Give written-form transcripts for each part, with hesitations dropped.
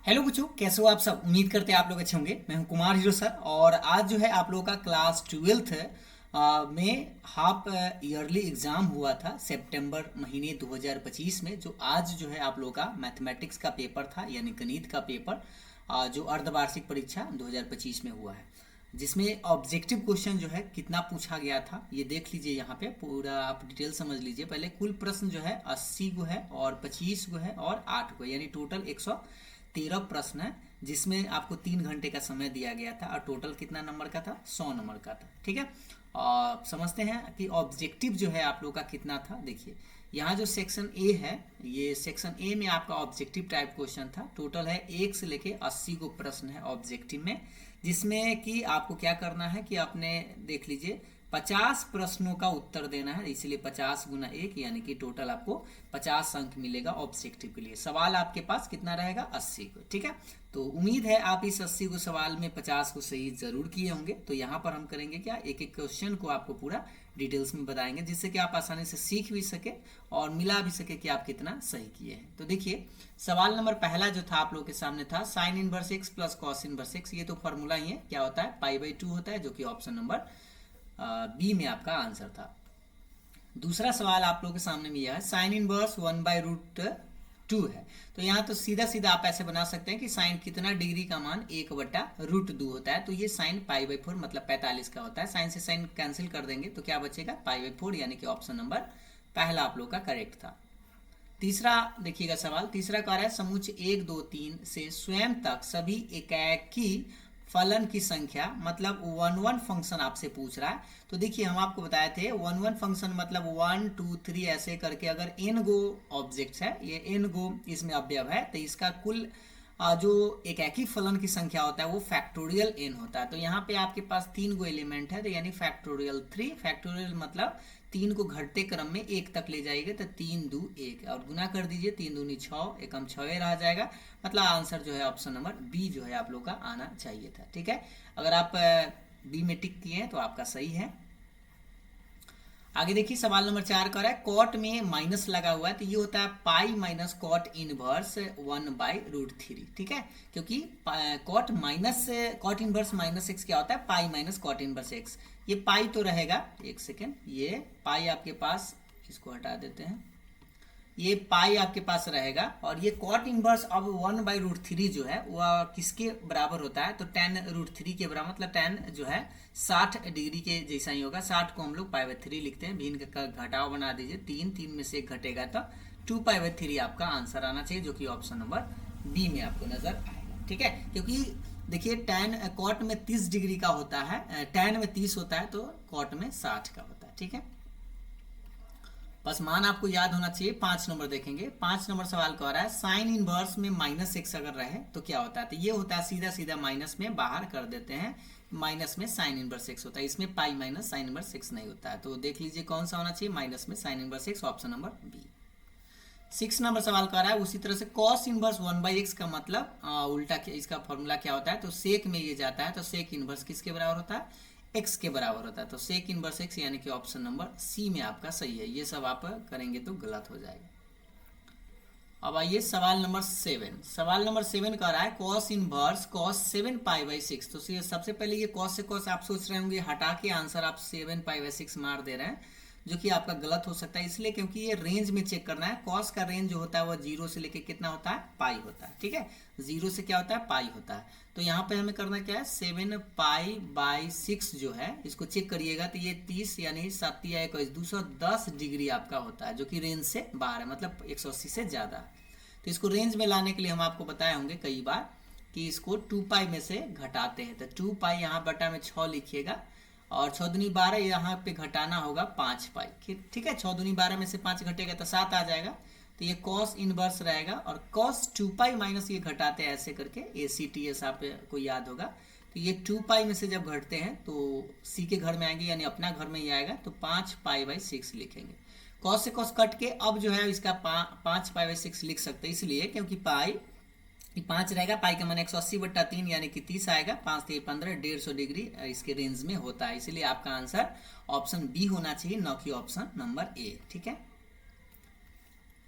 Hello बच्चों, कैसे हो आप सब। उम्मीद करते हैं आप लोग अच्छे होंगे। मैं हूं कुमार हीरो सर और आज जो है आप लोगों का क्लास ट्वेल्थ में हाफ ईयरली एग्ज़ाम हुआ था सितंबर महीने 2025 में। जो आज जो है आप लोगों का मैथमेटिक्स का पेपर था, यानी गणित का पेपर, जो अर्धवार्षिक परीक्षा 2025 में हुआ है, जिसमें ऑब्जेक्टिव क्वेश्चन जो है कितना पूछा गया था ये देख लीजिए। यहाँ पे पूरा आप डिटेल समझ लीजिए। पहले कुल प्रश्न जो है 80 गो है और 25 गो है और 8 गो, यानी टोटल 113 प्रश्न है, जिसमें आपको 3 घंटे का समय दिया गया था और टोटल कितना नंबर का था, 100 नंबर का था। ठीक है, और समझते हैं कि ऑब्जेक्टिव जो है आप लोग का कितना था। देखिए यहाँ जो सेक्शन ए है, ये सेक्शन ए में आपका ऑब्जेक्टिव टाइप क्वेश्चन था। टोटल है 1 से लेके 80 को प्रश्न है ऑब्जेक्टिव में, जिसमें कि आपको क्या करना है कि आपने देख लीजिए 50 प्रश्नों का उत्तर देना है, इसलिए 50 गुना 1 यानी कि टोटल आपको 50 अंक मिलेगा ऑब्जेक्टिव के लिए। सवाल आपके पास कितना रहेगा, 80 को। ठीक है, तो उम्मीद है आप इस 80 को सवाल में 50 को सही जरूर किए होंगे। तो यहाँ पर हम करेंगे क्या, एक एक क्वेश्चन को आपको पूरा डिटेल्स में बताएंगे, जिससे कि आप आसानी से सीख भी सके और मिला भी सके कि आप कितना सही किए हैं। तो देखिए सवाल नंबर पहला जो था आप लोगों के सामने था, sine inverse x plus cos inverse x. ये तो फॉर्मूला ही है, क्या होता है, पाई/2 होता है, जो कि ऑप्शन नंबर बी में आपका आंसर था। दूसरा सवाल आप लोगों के सामने में यह है, साइन इनवर्स 1/√2 है। तो यहाँ तो सीधा सीधा आप ऐसे बना सकते हैं कि साइन कितना डिग्री का मान 1/√2 होता है। तो ये साइन पाई/4 मतलब 45 का होता है। साइन से साइन कैंसिल कर देंगे तो क्या बचेगा, पाई/4, यानी कि ऑप्शन नंबर पहला आप लोग का करेक्ट था। तीसरा देखिएगा सवाल, तीसरा कह रहा है समुच्चय 1 2 3 से स्वयं तक सभी एकाकी फलन की संख्या, मतलब वन वन फंक्शन आपसे पूछ रहा है। तो देखिए हम आपको बताए थे वन वन फंक्शन मतलब 1 2 3 ऐसे करके अगर n गो ऑब्जेक्ट्स है, ये n गो इसमें अवयव है, तो इसका कुल जो एकाकी फलन की संख्या होता है वो फैक्टोरियल n होता है। तो यहाँ पे आपके पास 3 गो एलिमेंट है, तो यानी फैक्टोरियल 3। फैक्टोरियल मतलब 3 को घटते क्रम में 1 तक ले जाएंगे, तो 3 2 1 और गुना कर दीजिए, 3 दूनी 6, एकम 6 रह जाएगा। मतलब आंसर जो है ऑप्शन नंबर बी जो है आप लोग का आना चाहिए था। ठीक है, अगर आप बी में टिक किए हैं तो आपका सही है। आगे देखिए सवाल नंबर 4 का रहा है, कॉट में माइनस लगा हुआ है, तो ये होता है पाई माइनस कॉट इनवर्स 1/√3। ठीक है, क्योंकि कॉट इनवर्स माइनस एक्स क्या होता है, pi minus cot inverse x. ये पाई तो रहेगा, एक सेकेंड, ये पाई आपके पास, इसको हटा देते हैं, ये पाई आपके पास रहेगा। और ये कॉट इनवर्स अब 1/√3 जो है वह किसके बराबर होता है, तो tan√3 के बराबर, मतलब tan जो है 60 डिग्री के जैसा ही होगा। 60 को हम लोग पाई/3 लिखते हैं, भिन्न का घटाव बना दीजिए, 3 में से 1 घटेगा तो 2 पाई/3 आपका आंसर आना चाहिए, जो कि ऑप्शन नंबर बी में आपको नजर आएगा। ठीक है, क्योंकि देखिए tan कॉट में 30 डिग्री का होता है, tan में 30 होता है, तो कॉट में 60 का होता है। ठीक है, बस मान आपको याद होना चाहिए। 5 नंबर देखेंगे, 5 नंबर सवाल कह रहा है साइन इनवर्स में -x अगर रहे तो क्या होता है। तो ये होता है सीधा सीधा माइनस में बाहर कर देते हैं, माइनस में साइन इनवर्स x होता है, इसमें pi minus sign inverse x नहीं होता है। तो देख लीजिए कौन सा होना चाहिए, माइनस में sine inverse x, option number B. 6 नंबर सवाल कर रहा है उसी तरह से कॉस इनवर्स 1/x का मतलब उल्टा इसका फॉर्मूला क्या होता है, तो सेक में ये जाता है, तो सेक इनवर्स किसके बराबर होता है, x के बराबर होता है। तो सेक इनवर्स x यानी कि ऑप्शन नंबर सी में आपका सही है। ये सब आप करेंगे तो गलत हो जाएगा। अब आइए सवाल नंबर 7। सवाल नंबर 7 कह रहा है कॉस इनवर्स कॉस 7 पाई/6। तो सबसे पहले ये कॉस से कॉस आप सोच रहे होंगे हटा के आंसर आप 7 पाई/6 मार दे रहे हैं, जो कि आपका गलत हो सकता है, इसलिए क्योंकि ये रेंज में चेक करना है। कॉस का रेंज जो होता है वह 0 से लेके कितना होता है, पाई होता है। ठीक है, 0 से क्या होता है, पाई होता है। तो यहाँ पे हमें करना क्या है, 7 पाई/6 जो है इसको चेक करिएगा, तो ये 30 यानी 7 या 21 210 डिग्री आपका होता है, जो कि रेंज से बाहर है, मतलब 180 से ज़्यादा है। तो इसको रेंज में लाने के लिए हम आपको बताए होंगे कई बार कि इसको 2 पाई में से घटाते हैं। तो 2 पाई यहाँ बटा में 6 लिखिएगा, और 6 दूनी 12 यहाँ पे घटाना होगा 5 पाई। ठीक है, 6 दूनी 12 में से 5 घटेगा तो 7 आ जाएगा। तो ये कॉस इनवर्स रहेगा, और कॉस 2 पाई माइनस ये घटाते हैं ऐसे करके, ACTS आपको याद होगा। तो ये 2 पाई में से जब घटते हैं तो सी के घर में आएंगे, यानी अपना घर में ही आएगा, तो 5 पाई/6 लिखेंगे। कॉस से कॉस कट के अब जो है इसका 5 पाई/6 लिख सकते हैं, इसलिए क्योंकि पाई 5 रहेगा, पाई का मान 180/3 यानी कि 30 आएगा, 5 3 15 150 डिग्री इसके रेंज में होता है, इसलिए आपका आंसर ऑप्शन बी होना चाहिए, न कि ऑप्शन नंबर ए। ठीक है,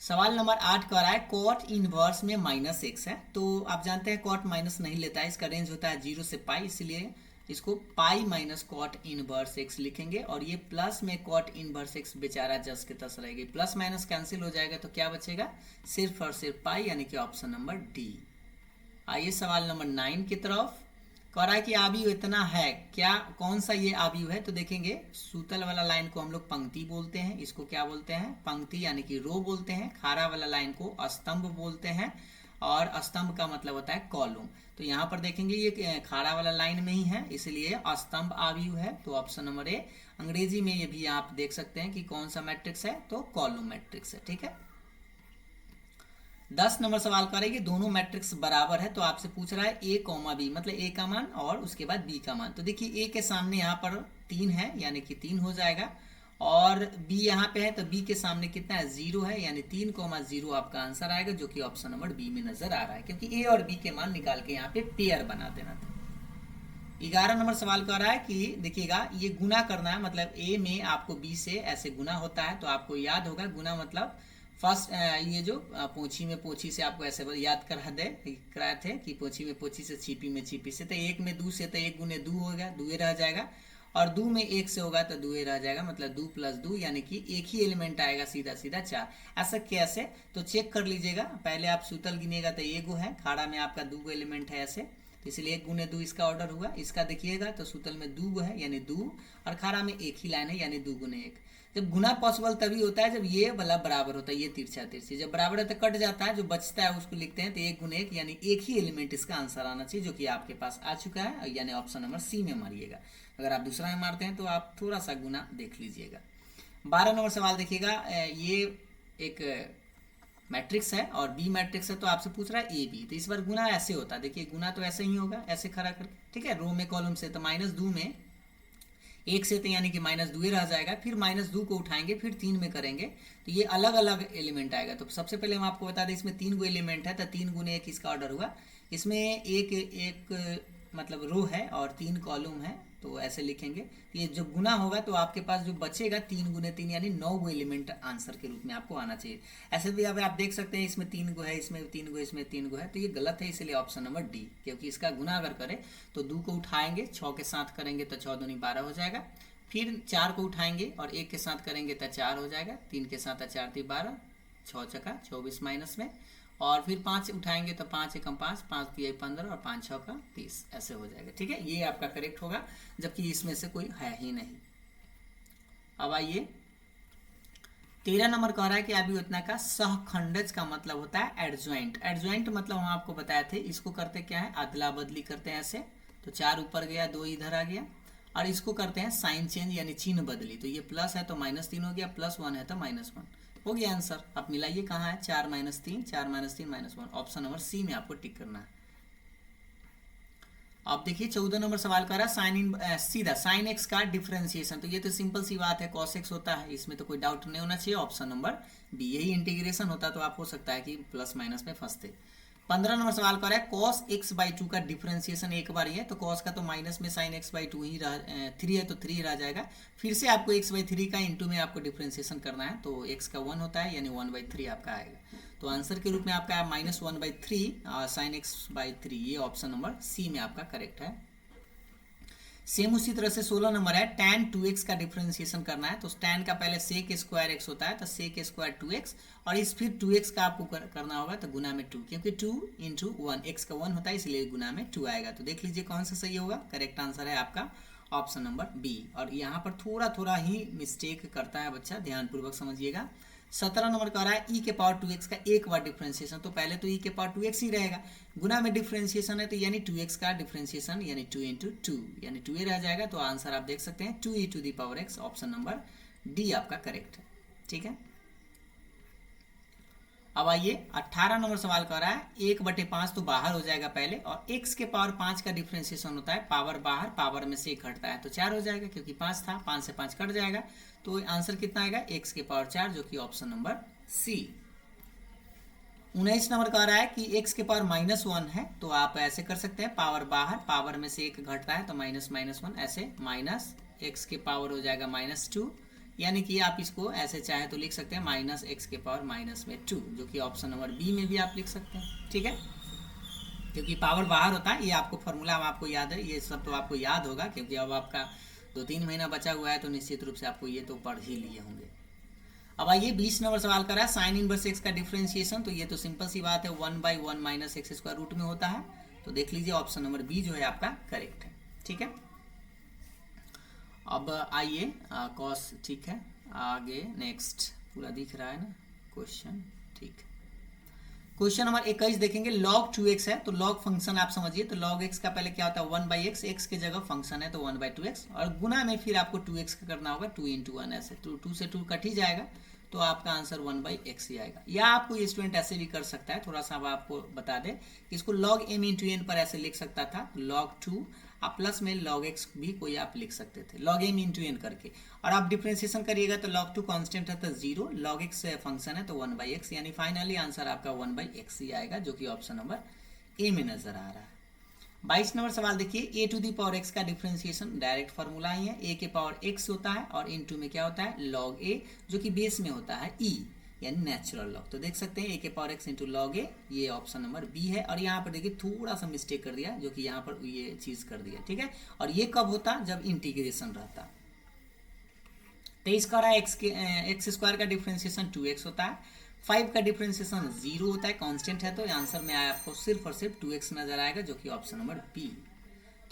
सवाल नंबर 8 कह रहा है कॉट इनवर्स में -x है। तो आप जानते हैं कॉट माइनस नहीं लेता है, इसका रेंज होता है 0 से पाई, इसलिए इसको pi minus cot inverse x लिखेंगे। और ये प्लस में कॉट इनवर्स x बेचारा जस के तस रहेगी, प्लस माइनस कैंसिल हो जाएगा तो क्या बचेगा, सिर्फ और सिर्फ पाई, यानी कि ऑप्शन नंबर डी। आइए सवाल नंबर 9 की तरफ। कह रहा है कि आव्यूह इतना है, क्या कौन सा ये आव्यूह है, तो देखेंगे सूतल वाला लाइन को हम लोग पंक्ति बोलते हैं, इसको क्या बोलते हैं, पंक्ति यानी कि रो बोलते हैं। खारा वाला लाइन को स्तंभ बोलते हैं, और स्तंभ का मतलब होता है कॉलम। तो यहाँ पर देखेंगे ये खारा वाला लाइन में ही है, इसलिए स्तंभ आव्यूह है, तो ऑप्शन नंबर ए। अंग्रेजी में ये भी आप देख सकते हैं कि कौन सा मैट्रिक्स है, तो कॉलम मैट्रिक्स है। ठीक है, 10 नंबर सवाल करेंगे, दोनों मैट्रिक्स बराबर है, तो आपसे पूछ रहा है ए कॉमा बी, मतलब ए का मान और उसके बाद बी का मान। तो देखिए ए के सामने यहाँ पर 3 है, यानी कि 3 हो जाएगा, और बी यहाँ पे है तो बी के सामने कितना है, 0 है, यानी 3,0 आपका आंसर आएगा, जो कि ऑप्शन नंबर बी में नजर आ रहा है, क्योंकि ए और बी के मान निकाल के यहाँ पे पेयर बना देना था। 11 नंबर सवाल कर रहा है कि देखिएगा ये गुना करना है, मतलब ए में आपको बी से ऐसे गुना होता है, तो आपको याद होगा गुना मतलब फर्स्ट ये जो पोछी में पोछी से आपको ऐसे याद कराए थे कि पोछी में पोछी से छिपी में छिपी से, तो एक में दू से तो एक गुने दू होगा, दुए रह जाएगा, और दू में एक से होगा तो दुए रह जाएगा, मतलब दू प्लस दू, यानी कि एक ही एलिमेंट आएगा, सीधा सीधा 4। ऐसा कैसे, तो चेक कर लीजिएगा, पहले आप सूतल गिनेगा तो एगो है, खाड़ा में आपका 2 एलिमेंट है ऐसे, तो इसलिए 1 गुने 2 इसका ऑर्डर हुआ। इसका देखिएगा तो सूतल में 2 है यानी 2, और खाड़ा में एक ही लाइन है यानी 2 गुने 1। जब गुना पॉसिबल तभी होता है जब ये वाला बराबर होता है, ये तिरछा तिरछी जब बराबर है तो कट जाता है, जो बचता है उसको लिखते हैं, तो 1 गुने 1 यानी एक ही एलिमेंट इसका आंसर आना चाहिए, जो कि आपके पास आ चुका है, यानी ऑप्शन नंबर सी में मारिएगा। अगर आप दूसरा में मारते हैं तो आप थोड़ा सा गुना देख लीजिएगा। 12 नंबर सवाल देखिएगा, ये एक मैट्रिक्स है और बी मैट्रिक्स है, तो आपसे पूछ रहा है ए बी, तो इस बार गुना ऐसे होता है, देखिए गुना तो ऐसे ही होगा, ऐसे खड़ा करके, ठीक है, रो में कॉलम से, तो -2 में 1 से, तो यानी कि -2 रह जाएगा, फिर -2 को उठाएंगे, फिर 3 में करेंगे, तो ये अलग अलग एलिमेंट आएगा। तो सबसे पहले हम आपको बता दें, इसमें 3 गो एलिमेंट है, तो 3 गुने 1 इसका ऑर्डर हुआ, इसमें एक मतलब रो है और 3 कॉलम है, तो ऐसे लिखेंगे। तो ये जब गुना होगा तो आपके पास जो बचेगा 3 गुने 3 यानी 9 गो एलिमेंट आंसर के रूप में आपको आना चाहिए। ऐसे भी अब आप देख सकते हैं इसमें 3 गो है, इसमें 3 गो, इसमें 3 गो है, तो ये गलत है, इसलिए ऑप्शन नंबर डी, क्योंकि इसका गुना अगर करें तो 2 को उठाएंगे, 6 के साथ करेंगे तो 6 दूनी 12 हो जाएगा, फिर 4 को उठाएंगे और 1 के साथ करेंगे तो 4 हो जाएगा, 3 के साथ 4 3 12, 6 चका 24 माइनस में, और फिर 5 उठाएंगे तो 5 एकम 5, 5 3 15 और 5 6 का 30, ऐसे हो जाएगा। ठीक है, ये आपका करेक्ट होगा, जबकि इसमें से कोई है ही नहीं। अब आइए 13 नंबर कह रहा है कि अभियोजना का सहखंडज का मतलब होता है एडजॉइंट। एडजॉइंट मतलब हम आपको बताए थे, इसको करते क्या है, अदला बदली करते हैं ऐसे, तो 4 ऊपर गया 2 इधर आ गया, और इसको करते हैं साइन चेंज यानी चिन्ह बदली, तो ये प्लस है तो -3 हो गया, +1 है तो -1 हो गया आंसर। आप मिलाइए कहाँ है, 4 - 3, 4 - 3 -1, ऑप्शन नंबर सी में आपको टिक करना है। अब देखिए 14 नंबर सवाल कर रहा है साइन इन सीधा साइन एक्स का डिफरेंशिएशन, तो ये तो सिंपल सी बात है, कॉस एक्स होता है, इसमें तो कोई डाउट नहीं होना चाहिए, ऑप्शन नंबर बी। यही इंटीग्रेशन होता तो आप हो सकता है कि प्लस माइनस में फंसते। 15 नंबर सवाल कर रहा है कॉस x/2 का डिफरेंशिएशन एक बार ही है, तो कॉस का तो माइनस में साइन x/2 ही 3 है तो 3 रह जाएगा, फिर से आपको x/3 का इंटू में आपको डिफरेंशिएशन करना है, तो x का 1 होता है यानी 1/3 आपका आएगा, तो आंसर के रूप में आपका -1/3 साइन x/3, ये ऑप्शन नंबर सी में आपका करेक्ट है। सेम उसी तरह से 16 नंबर है tan 2x का डिफरेंशिएशन करना है, तो tan का पहले sec स्क्वायर x होता है, तो sec स्क्वायर 2x, और इस फिर 2x का आपको करना होगा तो गुना में 2, क्योंकि 2 × 1 x का 1 होता है, इसलिए गुना में 2 आएगा। तो देख लीजिए कौन सा सही होगा, करेक्ट आंसर है आपका ऑप्शन नंबर बी। और यहाँ पर थोड़ा थोड़ा ही मिस्टेक करता है बच्चा, ध्यानपूर्वक समझिएगा। 17 नंबर कह रहा है e के पावर 2x का एक बार डिफरेंशिएशन, तो पहले तो e के पावर 2x ही रहेगा, गुना में डिफरेंशिएशन है तो यानी 2x का डिफरेंशिएशन यानी 2 × 2 यानी 2 रह जाएगा, तो आंसर आप देख सकते हैं 2e⁻x, ऑप्शन नंबर डी आपका करेक्ट है। ठीक है, अब आइए 18 नंबर सवाल कर रहा है 1/5 तो बाहर हो जाएगा पहले, और x के पावर 5 का डिफरेंशिएशन होता है, पावर बाहर, पावर में से 1 घटता है तो 4 हो जाएगा, क्योंकि 5 था, 5 से 5 कट जाएगा, तो आंसर कितना आएगा, x के पावर 4, जो कि ऑप्शन नंबर सी। 19 नंबर कह रहा है कि x के पावर -1 है, तो आप ऐसे कर सकते हैं, पावर बाहर, पावर में से 1 घटता है तो -1, ऐसे माइनस x के पावर हो जाएगा -2, यानी कि आप इसको ऐसे चाहे तो लिख सकते हैं माइनस एक्स के पावर माइनस में 2, जो कि ऑप्शन नंबर बी में भी आप लिख सकते हैं। ठीक है, क्योंकि पावर बाहर होता है, ये आपको फॉर्मूला आपको याद है, ये सब तो आपको याद होगा, क्योंकि अब आपका 2-3 महीना बचा हुआ है तो निश्चित रूप से आपको ये तो पढ़ ही लिए होंगे। अब आइए 20 नंबर सवाल कर रहा है साइन इनवर्स एक्स का डिफरेंशिएशन। तो ये तो सिंपल सी बात है, 1/1 माइनस एक्स स्क्वायर रूट में होता है। तो देख लीजिए ऑप्शन नंबर बी जो है आपका करेक्ट है। ठीक है, अब आइए कॉस, ठीक है, आगे नेक्स्ट पूरा दिख रहा है ना क्वेश्चन। ठीक है, क्वेश्चन नंबर 21 देखेंगे। log 2x है, तो log फंक्शन आप समझिए, तो log x का पहले क्या होता है 1/x, x के जगह फंक्शन है तो 1/2x, और गुना में फिर आपको 2x का करना होगा 2 × 1 ऐसे, तो 2 से 2 कट ही जाएगा, तो आपका आंसर 1/x ही आएगा। या आपको ये स्टूडेंट ऐसे भी कर सकता है, थोड़ा सा अब आपको बता दें कि इसको log m × n पर ऐसे लिख सकता था, log 2 आप प्लस में log x भी कोई आप लिख सकते थे log m × n करके, और आप डिफ्रेंशिएशन करिएगा तो log 2 कांस्टेंट है तो 0, log x फंक्शन है तो 1/x, यानी फाइनली आंसर आपका 1/x ही आएगा, जो कि ऑप्शन नंबर ए में नजर आ रहा है। 22 नंबर सवाल देखिए। a⁴x का डिफ्रेंशिएशन डायरेक्ट फार्मूला ही है, a के पावर x होता है और इनटू में क्या होता है log a, जो कि बेस में होता है e, यानी नेचुरल लॉग। तो देख सकते हैं a के power x into log a, ये ऑप्शन नंबर बी है। और यहाँ पर देखिए थोड़ा सा मिस्टेक कर दिया, जो कि यहाँ पर ये चीज कर दिया। ठीक है, और ये कब होता जब इंटीग्रेशन रहता। 23 का रहा है एक्स स्क्वायर का डिफ्रेंशिएशन 2x होता है, 5 का डिफ्रेंशिएशन 0 होता है, कांस्टेंट है, तो आंसर में आया आपको सिर्फ और सिर्फ 2x नजर आएगा, जो कि ऑप्शन नंबर बी।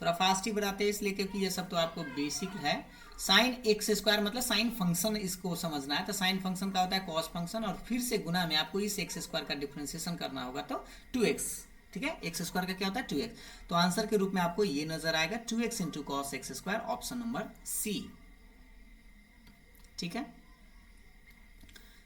थोड़ा फास्ट ही बढ़ाते हैं इसलिए क्योंकि ये सब तो आपको बेसिक है। साइन एक्स स्क्वायर मतलब साइन फंक्शन, इसको समझना है। तो साइन फंक्शन का होता है कॉस फंक्शन, और फिर से गुना में आपको इस एक्स स्क्वायर का डिफ्रेंशिएशन करना होगा तो 2x। ठीक है, एक्स स्क्वायर का क्या होता है 2x, तो आंसर के रूप में आपको ये नजर आएगा 2x into cos x square, option number C. ठीक है,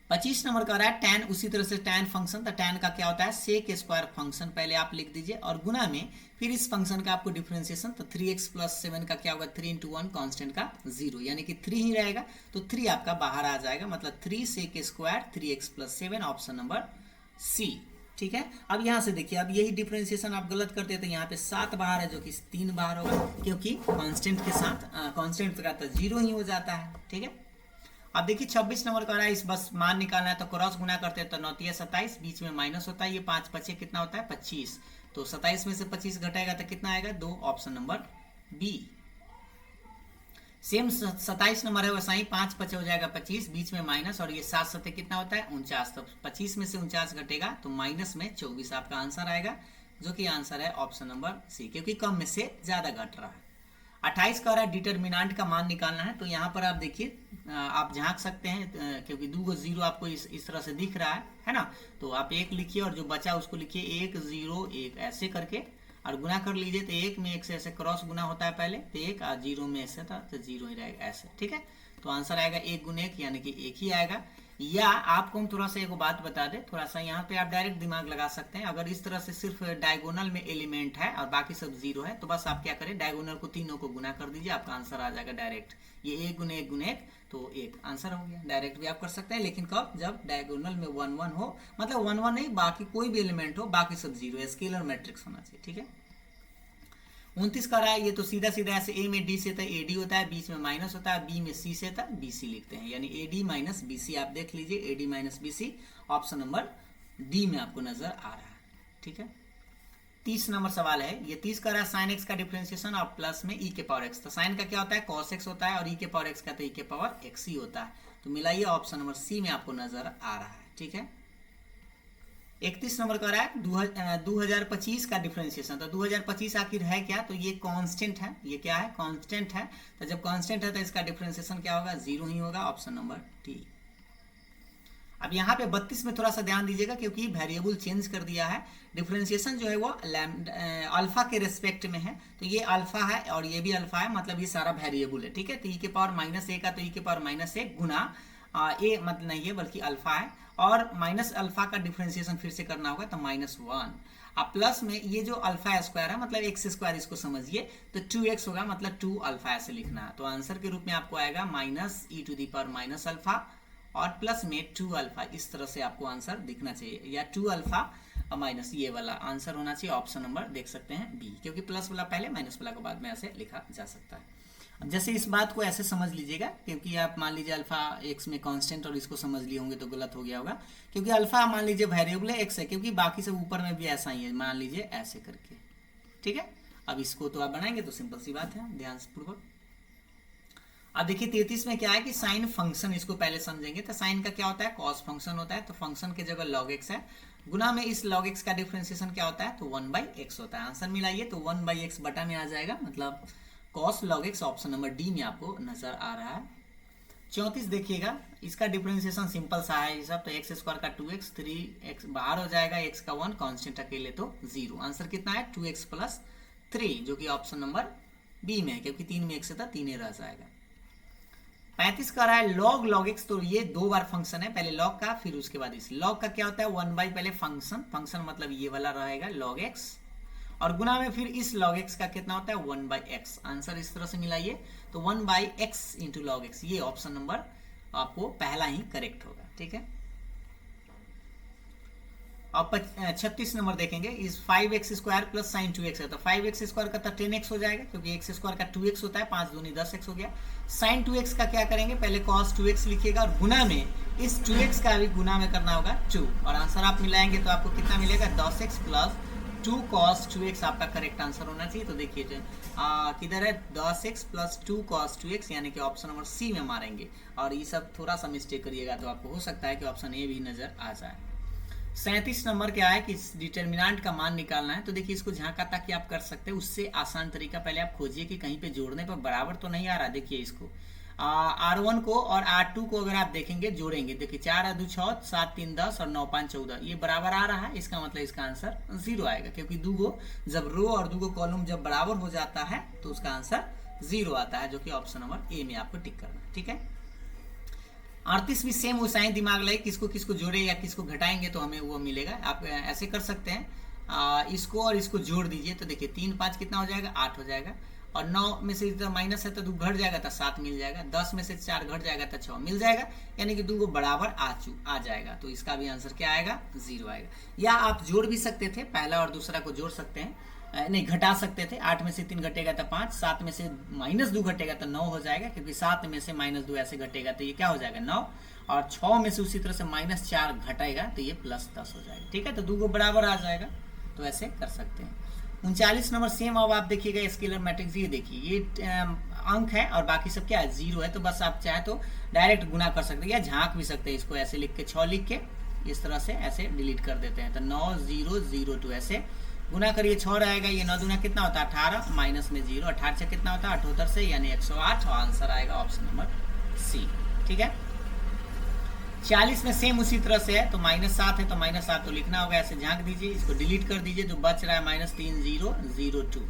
25 नंबर का रहा है tan, उसी तरह से tan फंक्शन, तो tan का क्या होता है sec स्क्वायर फंक्शन पहले आप लिख दीजिए, और गुना में फिर इस फंक्शन का आपको डिफरेंशिएशन, तो 3x + 7 का क्या होगा 3 × 1 कांस्टेंट का 0, यानी कि 3 ही रहेगा, तो 3 आपका बाहर आ जाएगा, मतलब 3 sec square 3x + 7, option number C. ठीक है, अब यहाँ से देखिए, अब यही डिफरेंशिएशन आप गलत करते हैं तो यहाँ पे 7 बाहर है, जो कि 3 बाहर होगा, क्योंकि कांस्टेंट के साथ कांस्टेंट का तो 0 ही हो जाता है। ठीक है, अब देखिए 26 नंबर का रहा है, इस बस मान निकालना है, तो क्रॉस गुना करते हैं तो 9 × 27, बीच में माइनस होता है, ये 5 × 5 कितना होता है 25, तो 27 में से 25 घटाएगा तो कितना आएगा 2, option number B. Same 27 number है वैसा ही, 5 × 5 हो जाएगा 25, बीच में माइनस, और ये 7 × 7 कितना होता है 49, तो 25 में से 49 घटेगा तो माइनस में 24 आपका आंसर आएगा, जो कि आंसर है ऑप्शन नंबर सी, क्योंकि कम में से ज्यादा घट रहा है। 28 का रहा है डिटर्मिनेंट का मान निकालना है, तो यहाँ पर आप देखिए आप झांक सकते हैं, क्योंकि 2 0 आपको इस तरह से दिख रहा है ना, तो आप 1 लिखिए और जो बचा उसको लिखिए 1 0 1 ऐसे करके, और गुना कर लीजिए, तो 1 में 1 से ऐसे क्रॉस गुना होता है पहले, तो 1 और 0 में ऐसे था तो 0 ही रहेगा ऐसे। ठीक है, तो आंसर आएगा 1 × 1, यानी कि 1 ही आएगा। या आपको हम थोड़ा सा एक बात बता दें, थोड़ा सा यहाँ पे आप डायरेक्ट दिमाग लगा सकते हैं, अगर इस तरह से सिर्फ डायगोनल में एलिमेंट है और बाकी सब 0 है, तो बस आप क्या करें डायगोनल को तीनों को गुना कर दीजिए, आपका आंसर आ जाएगा डायरेक्ट। ये 1 × 1 × 1 तो 1 आंसर हो गया। डायरेक्ट भी आप कर सकते हैं, लेकिन कब, जब डायगोनल में 1 1 हो, मतलब 1 1 नहीं, बाकी कोई भी एलिमेंट हो, बाकी सब 0, स्केलर मैट्रिक्स होना चाहिए। ठीक है, 29 का रहा है, ये तो सीधा सीधा ऐसे a में d से था ad होता है, बीच में माइनस होता है, b में c से था bc लिखते हैं, यानी ad - bc आप देख लीजिए, ad - bc option number D में आपको नजर आ रहा है। ठीक है, 30 नंबर सवाल है, ये 30 का रहा है साइन एक्स का डिफरेंशिएशन और प्लस में e के पावर x, तो साइन का क्या होता है cos x होता है, और e के पावर x का तो e के पावर x ही होता है, तो मिलाइए ऑप्शन नंबर सी में आपको नजर आ रहा है। ठीक है, 31 नंबर का रहा है 2025 का डिफरेंशिएशन, तो 2025 आखिर है क्या, तो ये कांस्टेंट है, ये क्या है कांस्टेंट है, तो जब कांस्टेंट है तो इसका डिफरेंशिएशन क्या होगा 0 ही होगा, ऑप्शन नंबर डी। अब यहाँ पे 32 में थोड़ा सा ध्यान दीजिएगा, क्योंकि वेरिएबल चेंज कर दिया है, डिफरेंशिएशन जो है वो अल्फा के रेस्पेक्ट में है, तो ये अल्फा है और ये भी अल्फा है, मतलब ये सारा वेरिएबल है। ठीक है, तो e के पावर -1 का तो e के पावर -1 गुना ए मतलब नहीं है बल्कि अल्फा है, और माइनस अल्फा का डिफरेंशिएशन फिर से करना होगा तो -1, अब प्लस में ये जो अल्फा स्क्वायर है मतलब एक्स स्क्वायर, इसको समझिए तो 2x होगा, मतलब 2 अल्फा ऐसे लिखना है, तो आंसर के रूप में आपको आएगा -e⁻ अल्फा और प्लस में 2 अल्फा, इस तरह से आपको आंसर दिखना चाहिए, या 2 अल्फा माइनस ये वाला आंसर होना चाहिए, ऑप्शन नंबर देख सकते हैं बी, क्योंकि प्लस वाला पहले माइनस वाला के बाद में ऐसे लिखा जा सकता है। जैसे इस बात को ऐसे समझ लीजिएगा, क्योंकि आप मान लीजिए अल्फा एक्स में कांस्टेंट और इसको समझ लिए होंगे तो गलत हो गया होगा, क्योंकि अल्फा मान लीजिए वेरिएबल है एक्स है, क्योंकि बाकी सब ऊपर में भी ऐसा ही है, मान लीजिए ऐसे करके। ठीक है, अब इसको तो आप बनाएंगे तो सिंपल सी बात है, ध्यान पूर्वक। अब देखिए 33 में क्या है कि साइन फंक्शन, इसको पहले समझेंगे। तो साइन का क्या होता है, कॉस फंक्शन होता है, तो फंक्शन की जगह लॉग एक्स है, गुना में इस log x का डिफरेंशिएशन क्या होता है, तो 1/x होता है। आंसर मिलाइए तो 1/x बटा में आ जाएगा, मतलब cos log x option number D में आपको नजर आ रहा है। 34 देखिएगा, इसका डिफरेंशिएशन सिंपल सा है सब, तो एक्स स्क्वायर का 2x, 3x बाहर हो जाएगा, x का 1 कांस्टेंट अकेले तो 0। आंसर कितना है 2x + 3, जो कि ऑप्शन नंबर बी में है, क्योंकि 3 में 1 से था 3 रह जाएगा। 35 का रहा है log x, तो ये 2 बार फंक्शन है, पहले log का फिर उसके बाद इस log का क्या होता है 1/, पहले फंक्शन मतलब ये वाला रहेगा log x, और गुना में फिर इस log x का कितना होता है 1/x। आंसर इस तरह से मिलाइए तो 1/x × log x, ये ऑप्शन नंबर आपको पहला ही करेक्ट होगा। ठीक है, अब 36 नंबर देखेंगे, इस 5x² + sin 2x है, तो 5x² का तो 10x हो जाएगा, क्योंकि x² का 2x होता है, 5 दूनी 10x हो गया। sin 2x का क्या करेंगे, पहले cos 2x लिखिएगा, और गुना में इस 2x का भी गुना में करना होगा 2, और आंसर आप मिलाएंगे तो आपको कितना मिलेगा 10x + 2 cos 2x आपका करेक्ट आंसर होना चाहिए। तो देखिए किधर है 10x + 2 cos 2x, यानी कि ऑप्शन नंबर सी में मारेंगे, और ये सब थोड़ा सा मिस्टेक करिएगा तो आपको हो सकता है कि ऑप्शन ए भी नजर आ जाए। 37 नंबर क्या है कि डिटर्मिनेंट का मान निकालना है, तो देखिए इसको झांका ताकि आप कर सकते हैं, उससे आसान तरीका पहले आप खोजिए कि कहीं पे जोड़ने पर बराबर तो नहीं आ रहा। देखिए इसको R1 को और R2 को अगर आप देखेंगे जोड़ेंगे, देखिए 4 2 6, 7 3 10 और 9 5 14, ये बराबर आ रहा है, इसका मतलब इसका आंसर 0 आएगा, क्योंकि दूगो जब रो और दूगो कॉलम जब बराबर हो जाता है तो उसका आंसर 0 आता है, जो कि ऑप्शन नंबर ए में आपको टिक करना है। ठीक है, 38 भी सेम वैसा ही दिमाग लगे, किसको किसको जोड़े या किसको घटाएंगे तो हमें वो मिलेगा। आप ऐसे कर सकते हैं, इसको और इसको जोड़ दीजिए, तो देखिए 3 5 कितना हो जाएगा 8 हो जाएगा, और 9 में से माइनस है तो 2 घट जाएगा तो 7 मिल जाएगा, 10 में से 4 घट जाएगा तो 6 मिल जाएगा, यानी कि 2 बराबर आ जाएगा, तो इसका भी आंसर क्या आएगा 0 आएगा। या आप जोड़ भी सकते थे, पहला और दूसरा को जोड़ सकते हैं, नहीं घटा सकते थे, 8 में से 3 घटेगा तो 5, 7 में से -2 घटेगा तो 9 हो जाएगा, क्योंकि 7 में से -2 ऐसे घटेगा तो ये क्या हो जाएगा 9, और 6 में से उसी तरह से -4 घटेगा तो ये +10 हो जाएगा। ठीक है, तो 2 बराबर आ जाएगा, तो ऐसे कर सकते हैं। 39 नंबर सेम, अब आप देखिएगा स्केलर मैट्रिक्स, ये देखिए ये अंक है और बाकी सब क्या है 0 है, तो बस आप चाहे तो डायरेक्ट गुना कर सकते हैं या झांक भी सकते हैं, इसको ऐसे लिख के 6 लिख के इस तरह से ऐसे डिलीट कर देते हैं, तो 9 0 0 2 ऐसे गुना करिए, 6 रहेगा, ये 9 दूना कितना होता है 18, माइनस में 0, 18 से कितना होता है 78 से, यानी 108, और आंसर आएगा ऑप्शन नंबर सी। ठीक है, 40 में सेम उसी तरह से है, तो -7 है तो -7 तो लिखना होगा, ऐसे झांक दीजिए, इसको डिलीट कर दीजिए, जो बच रहा है -3 0 0 2,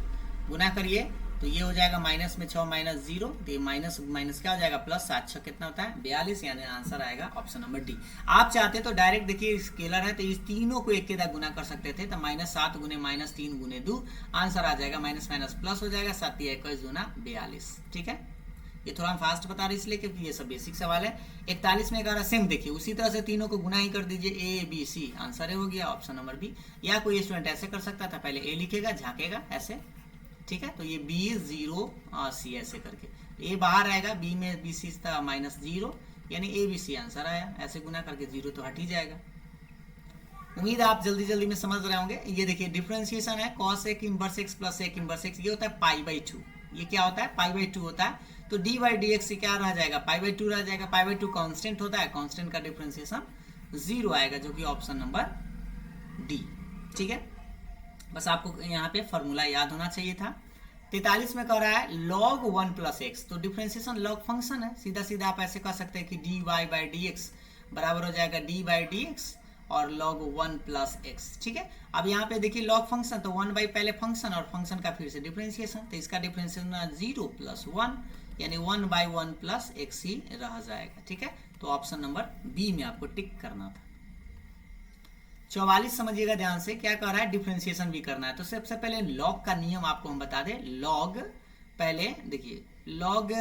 गुना करिए तो ये हो जाएगा माइनस में 6 -0, तो ये माइनस माइनस क्या हो जाएगा प्लस, 7 6 कितना होता है 42, यानी आंसर आएगा ऑप्शन नंबर डी। आप चाहते तो डायरेक्ट देखिए स्केलर है तो इस तीनों को एक के साथ गुना कर सकते थे, तो -7 गुने -3 गुने 2, आंसर आ जाएगा माइनस माइनस प्लस हो जाएगा, 7 21 दूना 42। ठीक है, ये थोड़ा हम फास्ट बता रहे इसलिए क्योंकि ये सब बेसिक सवाल है। 41 में कह सेम देखिए उसी तरह से तीनों को गुना ही कर दीजिए, ए बी सी, आंसर हो गया ऑप्शन नंबर बी। या कोई स्टूडेंट ऐसे कर सकता था, पहले ए लिखेगा झांकेगा ऐसे, ठीक है, तो ये बी 0 सी ऐसे करके, ए बाहर आएगा, बी में बी सी -0, यानी ए बी सी आंसर आया, ऐसे गुना करके 0 तो हट ही जाएगा। उम्मीद आप जल्दी जल्दी में समझ रहे होंगे। ये देखिए डिफरेंशिएशन है cos एक इनवर्स x प्लस एक इनवर्स x, ये होता है π/2, ये क्या होता है π/2 होता है, तो d/dx से क्या रह जाएगा π/2 रह जाएगा, π/2 कांस्टेंट होता है, कांस्टेंट का डिफरेंशिएशन 0 आएगा, जो कि ऑप्शन नंबर डी। ठीक है, बस आपको यहाँ पे फॉर्मूला याद होना चाहिए था। 43 में कह रहा है log 1 प्लस x, तो डिफरेंशिएशन लॉग फंक्शन है, सीधा सीधा आप ऐसे कह सकते हैं कि dy/dx बराबर हो जाएगा d/dx और log 1 प्लस x। ठीक है, अब यहाँ पे देखिए लॉग फंक्शन, तो 1 पहले फंक्शन और फंक्शन का फिर से डिफरेंशिएशन, तो इसका डिफरेंशिएशन 0 + 1, यानी 1/1 प्लस x ही रह जाएगा। ठीक है, तो ऑप्शन नंबर बी में आपको टिक करना था। 44 समझिएगा ध्यान से, क्या कर रहा है डिफरेंशिएशन भी करना है, तो सबसे पहले लॉग का नियम आपको हम बता दें। लॉग पहले देखिए लॉग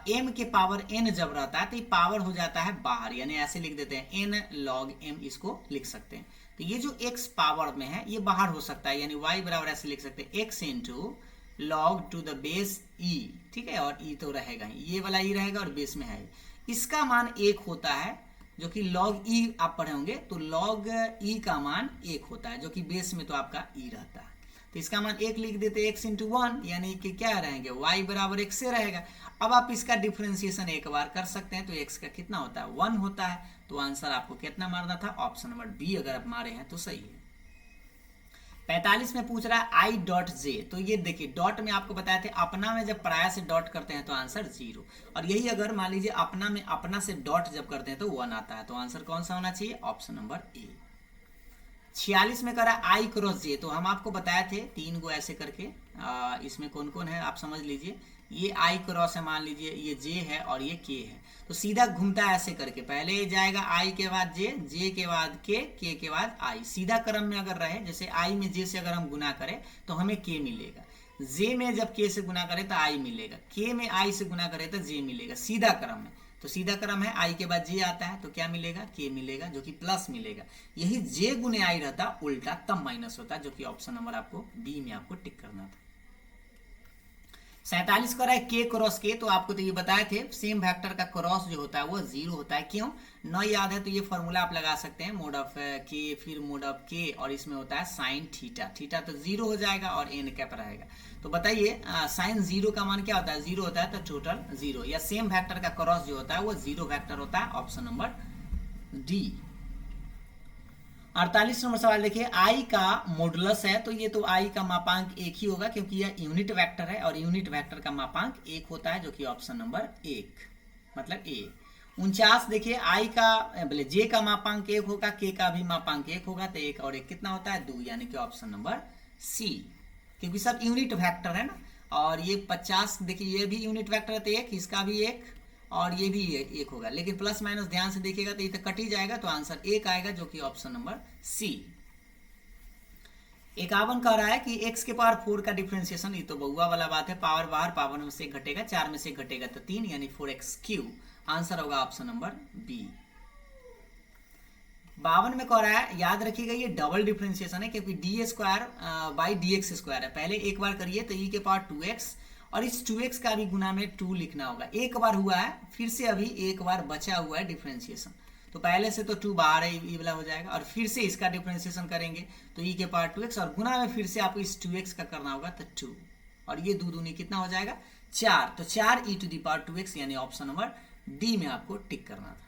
m के पावर n जब रहता है तो ये पावर हो जाता है बाहर, यानी ऐसे लिख देते हैं n log m, इसको लिख सकते हैं। तो ये जो x पावर में है ये बाहर हो सकता है, यानी y बराबर ऐसे लिख सकते हैं x into log to the base E, ठीक है, और ई तो रहेगा ही, ये वाला ई रहेगा और बेस में है, इसका मान 1 होता है, जो कि लॉग ई आप पढ़े होंगे, तो लॉग ई का मान 1 होता है, जो कि बेस में तो आपका ई रहता है। तो इसका मान 1 लिख देते, x इंटू 1, यानी कि क्या रहेंगे, y बराबर x से रहेगा। अब आप इसका डिफ्रेंसिएशन एक बार कर सकते हैं, तो x का कितना होता है, 1 होता है। तो आंसर आपको कितना मारना था, ऑप्शन नंबर बी अगर आप मारे हैं तो सही है। 45 में पूछ रहा है आई डॉट जे, तो ये देखिए डॉट में आपको बताए थे अपना में जब पराया से डॉट करते हैं तो आंसर 0, और यही अगर मान लीजिए अपना में अपना से डॉट जब करते हैं तो 1 आता है, तो आंसर कौन सा होना चाहिए, ऑप्शन नंबर ए। 46 में करा आई क्रॉस जे, तो हम आपको बताए थे 3 गो ऐसे करके, इसमें कौन कौन है आप समझ लीजिए, ये आई क्रॉस है, मान लीजिए ये जे है और ये के है, तो सीधा घूमता है ऐसे करके, पहले जाएगा आई के बाद जे, जे के बाद के के बाद आई, सीधा क्रम में अगर रहे, जैसे आई में जे से अगर हम गुना करें तो हमें के मिलेगा, जे में जब के से गुना करें तो आई मिलेगा, के में आई से गुना करें तो जे मिलेगा, सीधा क्रम है। तो सीधा क्रम है, आई के बाद जे आता है तो क्या मिलेगा, के मिलेगा, जो कि प्लस मिलेगा। यही जे गुने आई रहता उल्टा तब माइनस होता, जो कि ऑप्शन नंबर आपको बी में आपको टिक करना था। 47 का रहा है के क्रॉस के, तो आपको तो ये बताए थे सेम वेक्टर का क्रॉस जो होता है वो 0 होता है। क्यों न याद है तो ये फॉर्मूला आप लगा सकते हैं, मोड ऑफ के फिर मोड ऑफ के, और इसमें होता है साइन थीटा, थीटा तो 0 हो जाएगा और एन कैप रहेगा। तो बताइए साइन 0 का मान क्या होता है, 0 होता है, तो टोटल 0, या सेम वेक्टर का क्रॉस जो होता है वो 0 वेक्टर होता है, ऑप्शन नंबर डी। 48 नंबर सवाल देखिए, आई का मॉडुलस है, तो ये तो आई का मापांक 1 ही होगा क्योंकि यह यूनिट वेक्टर है, और यूनिट वेक्टर का मापांक 1 होता है, जो कि ऑप्शन नंबर 1 मतलब ए। 49 देखिए, आई का बोले जे का मापांक 1 होगा, के का भी मापांक 1 होगा, तो 1 और 1 कितना होता है, 2, यानी कि ऑप्शन नंबर सी, क्योंकि सब यूनिट वेक्टर है ना। और ये 50 देखिए, ये भी यूनिट वेक्टर है तो 1, इसका भी 1 और ये भी 1 होगा, लेकिन प्लस माइनस ध्यान से देखिएगा तो ये तो कट ही जाएगा, तो आंसर 1 आएगा, जो कि ऑप्शन नंबर सी। 51 कह रहा है कि x के पावर 4 का डिफरेंशिएशन, ये तो बहुआ वाला बात है, पावर बाहर, पावर में से घटेगा, 4 में से घटेगा तो 3, यानी 4x3, आंसर होगा ऑप्शन नंबर बी। 52 में कह रहा है, याद रखिएगा ये डबल डिफरेंशिएशन है, क्योंकि D square by D x square है, पहले एक बार करिए तो ई के पावर 2x, और इस 2x का भी गुना में 2 लिखना होगा, एक बार हुआ है, फिर से अभी एक बार बचा हुआ है डिफरेंशिएशन, तो पहले से तो 2 बाहर है, ई वाला हो जाएगा, और फिर से इसका डिफरेंशिएशन करेंगे तो ई के पावर 2x, और गुना में फिर से आपको इस 2x का करना होगा तो 2, और ये 2 दूनी कितना हो जाएगा 4, तो 4 ई टू दी पावर 2x, यानी ऑप्शन नंबर डी में आपको टिक करना था।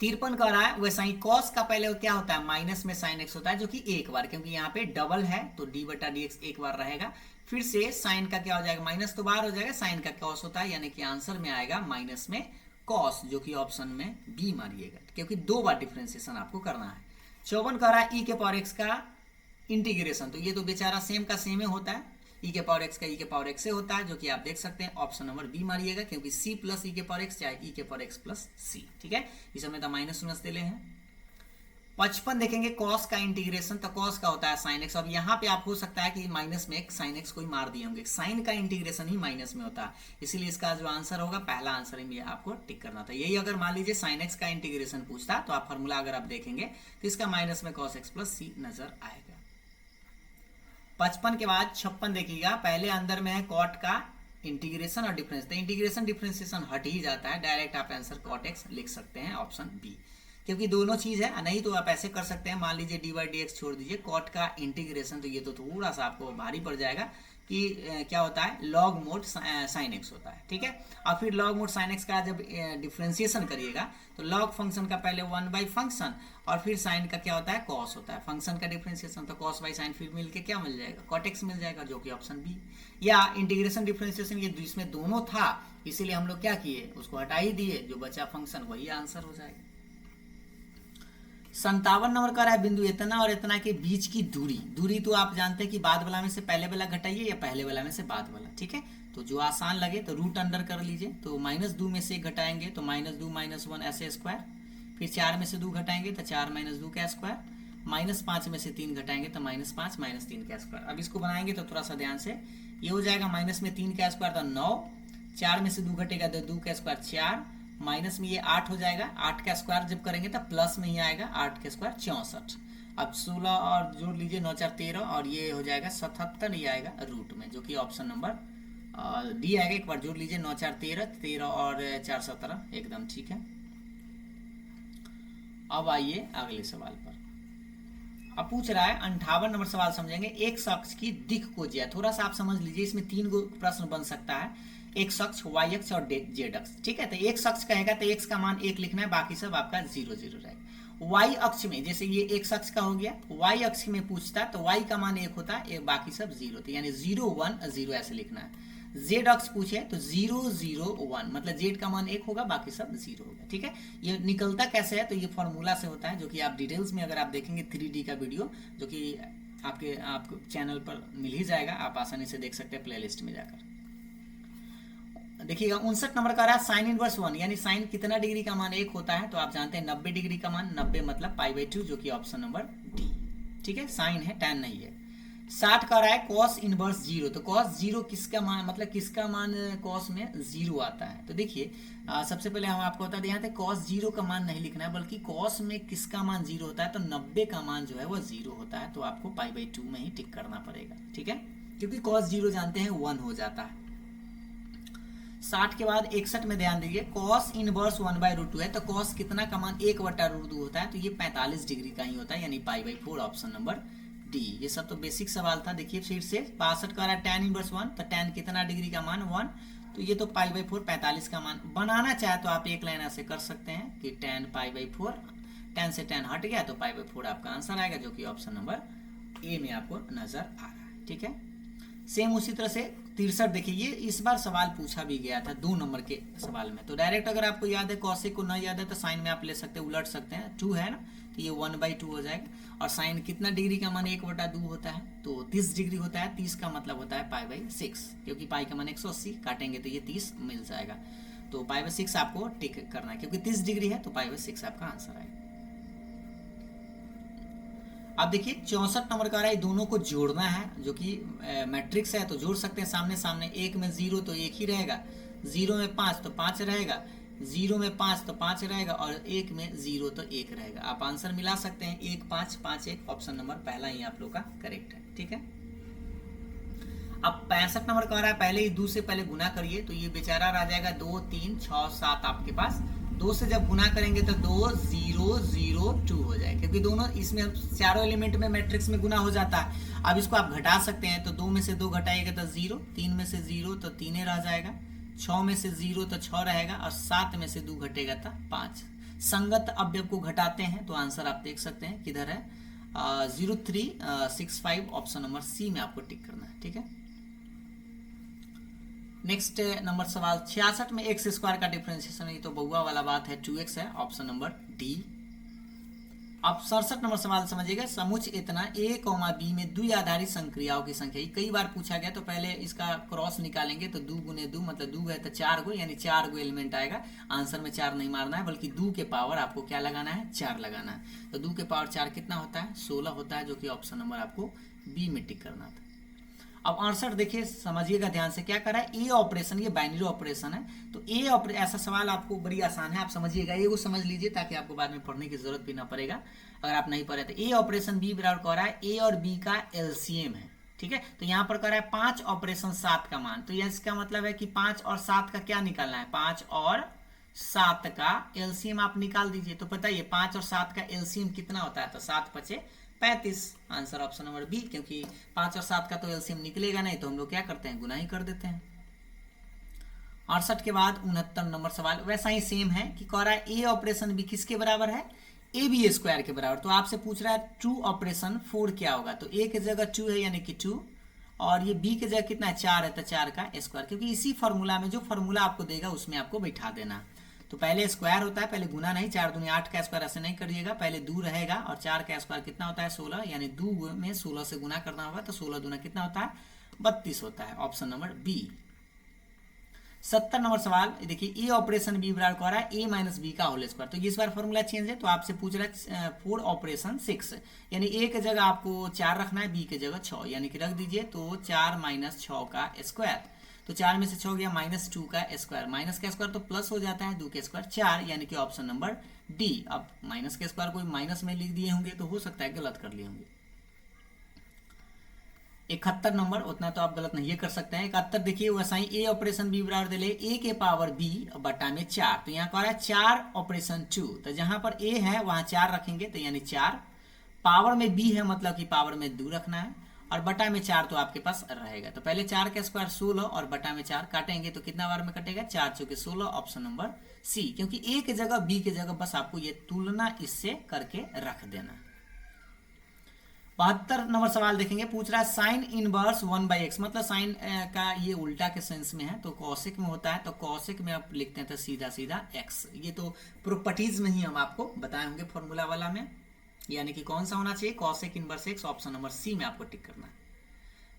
53 का रहा है, वैसा ही कॉस का पहले क्या होता है, माइनस में साइन एक्स होता है, जो कि एक बार, क्योंकि यहाँ पे डबल है तो डी बटा डी एक्स एक बार रहेगा, फिर से साइन का क्या हो जाएगा, माइनस तो बाहर हो जाएगा, साइन का कॉस होता है, यानी कि आंसर में आएगा माइनस में कॉस, जो कि ऑप्शन में बी मारिएगा, क्योंकि 2 बार डिफरेंशिएशन आपको करना है। 54 का रहा है, ई के पावर एक्स का इंटीग्रेशन, तो ये तो बेचारा सेम का सेम होता है, ई के पावर एक्स का ई के पावर एक्स से होता है, जो कि आप देख सकते हैं, ऑप्शन नंबर बी मारिएगा, क्योंकि सी प्लस ई के पावर एक्स चाहे ई के पावर एक्स प्लस सी, ठीक है, इस समय तो माइनस दे ले हैं। 55 देखेंगे, कॉस का इंटीग्रेशन, तो कॉस का होता है साइन एक्स, अब यहाँ पे आप हो सकता है कि माइनस में एक साइन एक्स कोई मार दिए होंगे, साइन का इंटीग्रेशन ही माइनस में होता है, इसीलिए इसका जो आंसर होगा पहला आंसर में आपको टिक करना था। यही अगर मान लीजिए साइन एक्स का इंटीग्रेशन पूछता तो आप फॉर्मूला अगर आप देखेंगे तो इसका माइनस में कॉस एक्स प्लस सी नजर आएगा। 55 के बाद 56 देखिएगा, पहले अंदर में है कॉट का इंटीग्रेशन और डिफरेंस, तो इंटीग्रेशन डिफरेंशिएशन हट ही जाता है, डायरेक्ट आप आंसर कॉट एक्स लिख सकते हैं, ऑप्शन बी, क्योंकि दोनों चीज है, नहीं तो आप ऐसे कर सकते हैं, मान लीजिए डी बाई डी एक्स छोड़ दीजिए, कॉट का इंटीग्रेशन, तो ये तो थोड़ा सा आपको भारी पड़ जाएगा कि क्या होता है, लॉग मोड साइन एक्स होता है, ठीक है, और फिर लॉग मोड साइन एक्स का जब डिफरेंशिएशन करिएगा तो लॉग फंक्शन का पहले 1 बाई फंक्शन, और फिर साइन का क्या होता है, कॉस होता है, फंक्शन का डिफरेंशिएशन, तो कॉस बाई साइन फिर मिलके क्या मिल जाएगा, कॉट एक्स मिल जाएगा, जो कि ऑप्शन बी। या इंटीग्रेशन डिफरेंशिएशन ये इसमें दोनों था, इसीलिए हम लोग क्या किए, उसको हटा ही दिए, जो बचा फंक्शन वही आंसर हो जाएगा। 57 नंबर का रहा है, बिंदु इतना और इतना के बीच की दूरी, दूरी तो आप जानते हैं कि बाद वाला में से पहले वाला घटाइए या पहले वाला में से बाद वाला, ठीक है, तो जो आसान लगे तो रूट अंडर कर लीजिए, तो -2 में से घटाएंगे तो -2 -1 ऐसे स्क्वायर, फिर 4 में से 2 घटाएंगे तो 4 -2 का स्क्वायर, -5 में से 3 घटाएंगे तो -5 -3 का स्क्वायर। अब इसको बनाएंगे तो थोड़ा सा ध्यान से, ये हो जाएगा माइनस में 3 का स्क्वायर तो 9, 4 में से 2 घटेगा तो 2 का स्क्वायर 4, माइनस में ये 8 हो जाएगा, 8 का स्क्वायर जब करेंगे तो प्लस में ही आएगा, 8 का स्क्वायर 64, अब 16 और जोड़ लीजिए, 9 4 13, और ये हो जाएगा 77, ये आएगा रूट में, जो कि ऑप्शन नंबर डी आएगा। एक बार जोड़ लीजिए, 9 4 13, 13 और 4 17, एकदम ठीक है। अब आइए अगले सवाल पर। अब पूछ रहा है 58 नंबर सवाल समझेंगे। एक शख्स की दिख को ज्या, थोड़ा सा आप समझ लीजिए, इसमें 3 गो प्रश्न बन सकता है, एक शख्स, वाई अक्ष और जेड अक्ष, ठीक है। तो एक शख्स कहेगा तो एक्स का मान 1 लिखना है, बाकी सब आपका 0 0 रहेगा। वाई अक्ष में, जैसे ये एक शख्स का हो गया, वाई अक्ष में पूछता है तो वाई का मान 1 होता है, बाकी सब 0 होते हैं, यानी 0 1 0 ऐसे लिखना है। जेड अक्ष पूछे तो 0 0 1, मतलब जेड का मान 1 होगा, बाकी सब 0 होगा, ठीक है। ये निकलता कैसे है, तो ये फॉर्मूला से होता है, जो कि आप डिटेल्स में अगर आप देखेंगे 3D का वीडियो, जो कि आपको चैनल पर मिल ही जाएगा, आप आसानी से देख सकते हैं प्लेलिस्ट में जाकर। देखिएगा 59 नंबर का रहा है साइन इनवर्स 1, यानी साइन कितना डिग्री का मान 1 होता है, तो आप जानते हैं 90 डिग्री का मान, 90 मतलब π/2, जो कि ऑप्शन नंबर डी, ठीक है। साइन है, tan नहीं है। 60 का रहा है कॉस इनवर्स 0, तो कॉस 0 किसका मान, मतलब किसका मान कॉस में 0 आता है। तो देखिए सबसे पहले हम आपको बता दें, यहाँ पे कॉस 0 का मान नहीं लिखना है, बल्कि कॉस में किसका मान 0 होता है, तो 90 का मान जो है वो 0 होता है, तो आपको π/2 में ही टिक करना पड़ेगा, ठीक है, क्योंकि कॉस 0 जानते हैं 1 हो जाता है। 60 के बाद 61 में ध्यान दीजिए, कॉस इनवर्स 1/√2 है, तो कॉस कितना का मान 1/√2 होता है, तो ये 45 डिग्री का ही होता है, यानी π/4, ऑप्शन नंबर डी। ये सब तो बेसिक सवाल था। देखिए फिर से 62 का रहा है tan इनवर्स 1, तो tan कितना डिग्री का मान 1, तो ये तो π/4 45 का मान। बनाना चाहे तो आप एक लाइन ऐसे कर सकते हैं कि tan π/4, tan से tan हट गया तो π/4 आपका आंसर आएगा, जो कि ऑप्शन नंबर ए में आपको नजर आ रहा है, ठीक है। सेम उसी तरह से 63, देखिए ये इस बार सवाल पूछा भी गया था 2 नंबर के सवाल में, तो डायरेक्ट अगर आपको याद है, कॉसेक को ना याद है तो साइन में आप ले सकते हैं, उलट सकते हैं, 2 है ना, तो ये 1/2 हो जाएगा। और साइन कितना डिग्री का मान 1/2 होता है, तो 30 डिग्री होता है, 30 का मतलब होता है π/6, क्योंकि पाई का मान 180 काटेंगे तो ये 30 मिल जाएगा, तो π/6 आपको टिक करना है, क्योंकि 30 डिग्री है तो π/6 आपका आंसर आएगा। अब देखिए 64 नंबर का रहा है, दोनों को जोड़ना है, जो कि मैट्रिक्स है, तो जोड़ सकते हैं सामने सामने। 1 में 0 तो 1 ही रहेगा, 0 में 5 तो 5 रहेगा, 0 में 5 तो 5 रहेगा, और 1 में 0 तो 1 रहेगा। आप आंसर मिला सकते हैं 1 5 5 1, ऑप्शन नंबर पहला ही आप लोग का करेक्ट है, ठीक है। अब 65 नंबर का रहा है, पहले ही 2 से पहले गुना करिए, तो ये बेचारा रह जाएगा 2 3 6 7 आपके पास। 2 से जब गुना करेंगे तो 2 0 0 2 हो जाएगा, क्योंकि दोनों इसमें चारों एलिमेंट में मैट्रिक्स में गुना हो जाता है। अब इसको आप घटा सकते हैं, तो 2 में से 2 घटाइएगा तो 0, 3 में से 0 तो 3 रह जाएगा, 6 में से 0 तो 6 रहेगा, और 7 में से 2 घटेगा तो 5। संगत अवयव को घटाते हैं तो आंसर आप देख सकते हैं किधर है, 0365, ऑप्शन नंबर सी में आपको टिक करना है, ठीक है। नेक्स्ट नंबर सवाल 66 में एक्स स्क्वायर का डिफरेंशिएशन, ये तो बउआ वाला बात है, 2x है, ऑप्शन नंबर डी। अब 67 नंबर सवाल समझिएगा, समुच्च इतना a, b में द्विआधारी संक्रियाओं की संख्या, कई बार पूछा गया, तो पहले इसका क्रॉस निकालेंगे, तो 2 गुने 2 मतलब 2 है तो 4 गो, यानी 4 गो एलिमेंट आएगा। आंसर में 4 नहीं मारना है, बल्कि 2 के पावर आपको क्या लगाना है, 4 लगाना है, तो 2 के पावर 4 कितना होता है, 16 होता है, जो कि ऑप्शन नंबर आपको बी में टिक करना था। अब 68 देखिए, समझिएगा ध्यान से, क्या कर रहा है, ए ऑपरेशन, ये बाइनरी ऑपरेशन है, तो ए ऐसा सवाल आपको बड़ी आसान है, आप समझिएगा, ये वो समझ लीजिए ताकि आपको बाद में पढ़ने की जरूरत भी ना पड़ेगा अगर आप नहीं पढ़े तो। ए ऑपरेशन बी बराबर कर रहा है ए और बी का एलसीएम है, ठीक है, तो यहाँ पर कर रहा है 5 ऑपरेशन 7 का मान, तो इसका मतलब है कि 5 और 7 का क्या निकालना है, 5 और 7 का एलसीएम आप निकाल दीजिए। तो पता है 5 और 7 का एलसीएम कितना होता है, तो 7 5 35, आंसर ऑप्शन नंबर बी, क्योंकि 5 और 7 का तो एलसीएम निकलेगा नहीं, तो हम लोग क्या करते हैं, गुना ही कर देते हैं। 68 के बाद 69 नंबर सवाल वैसा ही सेम है कि कह रहा है ए ऑपरेशन बी किसके बराबर है, ए बी स्क्वायर के बराबर। तो आपसे पूछ रहा है 2 ऑपरेशन 4 क्या होगा, तो ए की जगह 2 है यानी कि 2, और ये बी की जगह कितना है, 4 है, तो 4 का स्क्वायर, क्योंकि इसी फॉर्मूला में जो फॉर्मूला आपको देगा उसमें आपको बैठा देना। तो पहले स्क्वायर होता है, पहले गुना नहीं, 4 दूनी 8 का स्क्वायर ऐसे नहीं करिएगा, पहले 2 रहेगा, और 4 का स्क्वायर कितना होता है, 16, यानी 2 में 16 से गुना करना होगा, तो 16 दूना कितना होता है, 32 होता है, ऑप्शन नंबर बी। 70 नंबर सवाल देखिए, ए ऑपरेशन बी बराबर कर रहा है ए माइनस बी का होल स्क्वायर, तो इस बार फॉर्मूला चेंज है, तो आपसे पूछ रहा है 4 ऑपरेशन 6, यानी ए की जगह आपको 4 रखना है, बी की जगह 6, यानी कि रख दीजिए, तो 4 - 6 का स्क्वायर, तो 4 में से 6 गया -2 का स्क्वायर, माइनस का स्क्वायर तो प्लस हो जाता है, 2 के स्क्वायर 4, यानी कि ऑप्शन नंबर डी। अब माइनस के स्क्वायर कोई माइनस में लिख दिए होंगे तो हो सकता है गलत कर लिए होंगे। 71 नंबर, उतना तो आप गलत नहीं कर सकते हैं। 71 देखिए, वैसा ही ए ऑपरेशन बी बराबर दे ले ए के पावर बी बटा में 4, तो यहाँ कह रहा है 4 ऑपरेशन 2, तो जहां पर ए है वहां 4 रखेंगे, तो यानी 4, पावर में बी है मतलब कि पावर में 2 रखना है, और बटा में 4 तो आपके पास रहेगा। तो पहले 4 का स्क्वायर 16 और बटा में 4 काटेंगे तो कितना बार में कटेगा, 4 चौके 16, ऑप्शन नंबर सी। क्योंकि ए की जगह बी की जगह बस आपको ये तुलना इससे करके रख देना। 72 नंबर सवाल देखेंगे, पूछ रहा है साइन इनवर्स 1/x, मतलब साइन का ये उल्टा के सेंस में है, तो कॉसेक में होता है, तो कॉसेक में आप लिखते हैं तो सीधा सीधा x। ये तो प्रॉपर्टीज में ही हम आपको बताए होंगे फॉर्मूला वाला में, यानी कि कौन सा होना चाहिए, cosec inverse x, option number C में आपको टिक करना है।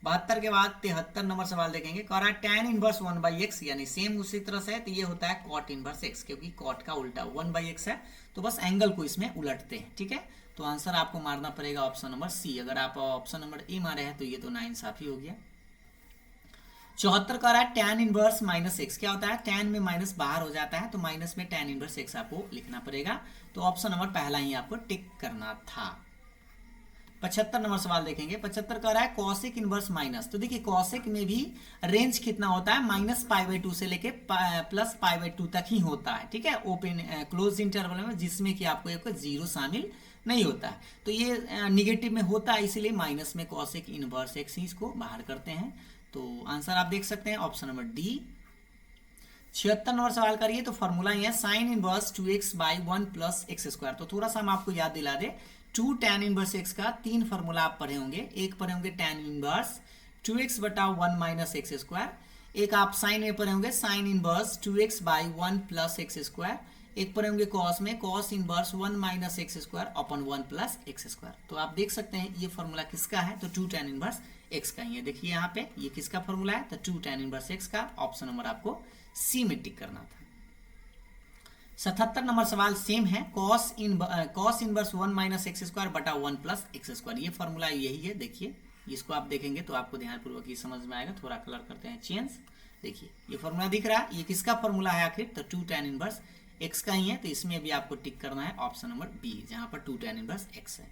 72 के बाद 73 नंबर सवाल देखेंगे, कह रहा है tan इनवर्स 1/x, यानी सेम उसी तरह से, तो ये होता है cot इनवर्स x, क्योंकि cot का उल्टा 1/x है, तो बस एंगल को इसमें उलटते हैं, ठीक है। तो आंसर आपको मारना पड़ेगा ऑप्शन नंबर सी। अगर आप ऑप्शन नंबर ए मारे हैं तो ये तो नाइंसाफी हो गया। 74 का रहा है tan इनवर्स -x, क्या होता है, tan में माइनस बाहर हो जाता है, तो माइनस में tan इनवर्स x आपको लिखना पड़ेगा, तो ऑप्शन नंबर पहला ही आपको टिक करना था। 75 नंबर सवाल देखेंगे, 75 का रहा है कॉसेक इनवर्स माइनस, तो देखिए कॉसेक में भी रेंज कितना होता है, -π/2 से लेके +π/2 तक ही होता है, ठीक है, ओपन क्लोज इंटरवल में, जिसमें कि आपको एक जीरो शामिल नहीं होता है, तो ये निगेटिव में होता है, इसीलिए माइनस में कॉसेक इनवर्स x ही इसको बाहर करते हैं। तो आंसर आप देख सकते हैं ऑप्शन नंबर डी। 76 नंबर सवाल करिए, तो फॉर्मूला ये है साइन इनवर्स 2x/1 + x², तो थोड़ा सा हम आपको याद दिला दे, 2 tan इनवर्स x का 3 फॉर्मूला आप पढ़े होंगे, एक पढ़े होंगे tan इनवर्स 2x/1 - x², एक आप साइन में पढ़े होंगे साइन इनवर्स 2x/1 + x², एक पढ़े होंगे कॉस में कॉस इनवर्स 1 - x² अपन 1 + x²। तो आप देख सकते हैं ये फॉर्मूला किसका है, तो 2 tan इनवर्स x का ही है। देखिए यहाँ पे ये किसका फॉर्मूला है, तो 2 tan इनवर्स x का, ऑप्शन नंबर आपको सी में टिक करना था। 77 नंबर सवाल सेम है, कॉस इनवर्स 1 - x² बटा 1 + x², ये फॉर्मूला यही है। देखिए इसको आप देखेंगे तो आपको ध्यानपूर्वक ये समझ में आएगा। थोड़ा कलर करते हैं चेंज, देखिए ये फॉर्मूला दिख रहा है, ये किसका फॉर्मूला है आखिर, तो 2 tan इनवर्स x का ही है, तो इसमें भी आपको टिक करना है ऑप्शन नंबर बी, जहां पर 2 tan इनवर्स x है,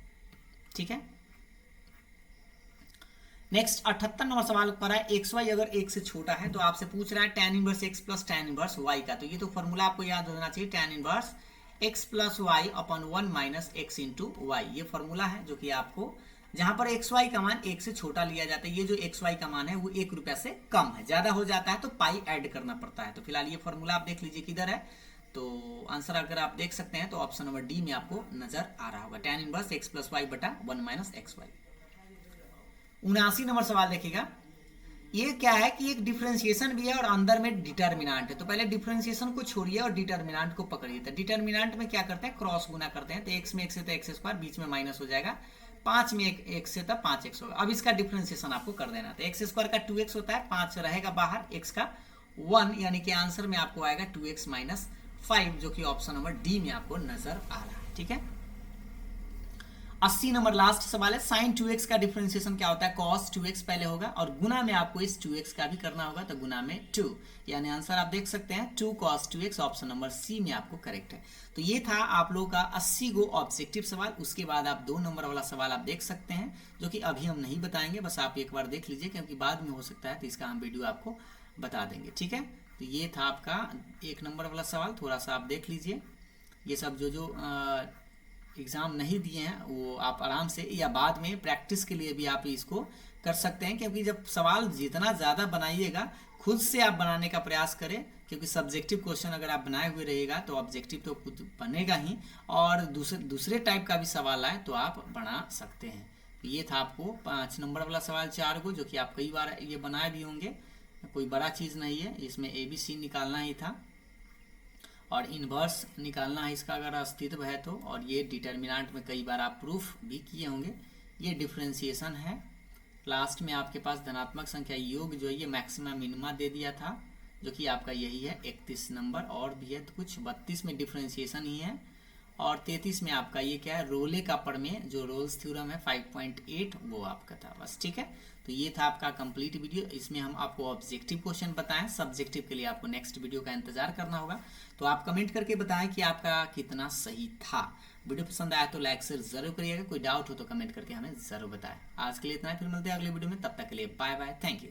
ठीक है। नेक्स्ट 78 नंबर सवाल पर है, xy अगर 1 से छोटा है तो आपसे पूछ रहा है tan inverse x + tan inverse y का, तो ये तो फॉर्मूला आपको याद होना चाहिए, tan इनवर्स x + y अपन 1 - x × y, ये फॉर्मूला है जो कि आपको जहां पर xy का मान 1 से छोटा लिया जाता है, ये जो xy का मान है वो 1 रुपया से कम है, ज्यादा हो जाता है तो पाई ऐड करना पड़ता है। तो फिलहाल ये फॉर्मूला आप देख लीजिए किधर है, तो आंसर अगर आप देख सकते हैं तो ऑप्शन नंबर डी में आपको नजर आ रहा होगा, tan इनवर्स x + y बटा 1 - xy। 79 नंबर सवाल देखिएगा, ये क्या है कि एक डिफरेंशिएशन भी है और अंदर में डिटर्मिनेंट है, तो पहले डिफरेंशिएशन को छोड़िए और डिटर्मिनेंट को पकड़िए। तो डिटर्मिनेंट में क्या करते हैं, क्रॉस गुना करते हैं, तो x में x है तो x², बीच में माइनस हो जाएगा, 5 में x है तो 5x होगा। अब इसका डिफरेंशिएशन आपको कर देना, तो x² का 2x होता है, 5 रहेगा बाहर, x का 1, यानी कि आंसर में आपको आएगा 2x - 5, जो कि ऑप्शन नंबर डी में आपको नजर आ रहा है, ठीक है। 80 नंबर लास्ट सवाल है, साइन 2x का डिफरेंशिएशन क्या होता है, cos 2x पहले होगा और गुना में आपको इस 2x का भी करना होगा, तो गुना में 2, यानी आंसर आप देख सकते हैं 2 cos 2x, option number C में आपको करेक्ट है। तो ये था आप लोगों का 80 गो ऑब्जेक्टिव सवाल। उसके बाद आप 2 नंबर वाला सवाल आप देख सकते हैं, जो कि अभी हम नहीं बताएंगे, बस आप एक बार देख लीजिए, क्योंकि बाद में हो सकता है तो इसका हम वीडियो आपको बता देंगे, ठीक है। तो ये था आपका 1 नंबर वाला सवाल, थोड़ा सा आप देख लीजिए। ये सब जो एग्ज़ाम नहीं दिए हैं वो आप आराम से या बाद में प्रैक्टिस के लिए भी आप इसको कर सकते हैं, क्योंकि जब सवाल जितना ज़्यादा बनाइएगा खुद से आप बनाने का प्रयास करें, क्योंकि सब्जेक्टिव क्वेश्चन अगर आप बनाए हुए रहिएगा तो ऑब्जेक्टिव तो खुद बनेगा ही, और दूसरे टाइप का भी सवाल आए तो आप बना सकते हैं। ये था आपको 5 नंबर वाला सवाल 4 को, जो कि आप कई बार ये बनाए भी होंगे, कोई बड़ा चीज़ नहीं है, इसमें ABC निकालना ही था और इन्वर्स निकालना है इसका अगर अस्तित्व है तो, और ये डिटर्मिनेंट में कई बार आप प्रूफ भी किए होंगे। ये डिफरेंशिएशन है, लास्ट में आपके पास धनात्मक संख्या योग जो है ये मैक्सिमा मिनिमा दे दिया था, जो कि आपका यही है 31 नंबर, और भी है तो कुछ 32 में डिफरेंशिएशन ही है, और 33 में आपका ये क्या है, रोले का पर में जो रोल्स थ्योरम है 5.8 वो आपका था, बस, ठीक है। तो ये था आपका कंप्लीट वीडियो। इसमें हम आपको ऑब्जेक्टिव क्वेश्चन बताएं, सब्जेक्टिव के लिए आपको नेक्स्ट वीडियो का इंतजार करना होगा। तो आप कमेंट करके बताएं कि आपका कितना सही था। वीडियो पसंद आया तो लाइक शेयर जरूर करिएगा। कोई डाउट हो तो कमेंट करके हमें जरूर बताएं। आज के लिए इतना ही, फिर मिलते हैं अगले वीडियो में। तब तक के लिए बाय बाय, थैंक यू।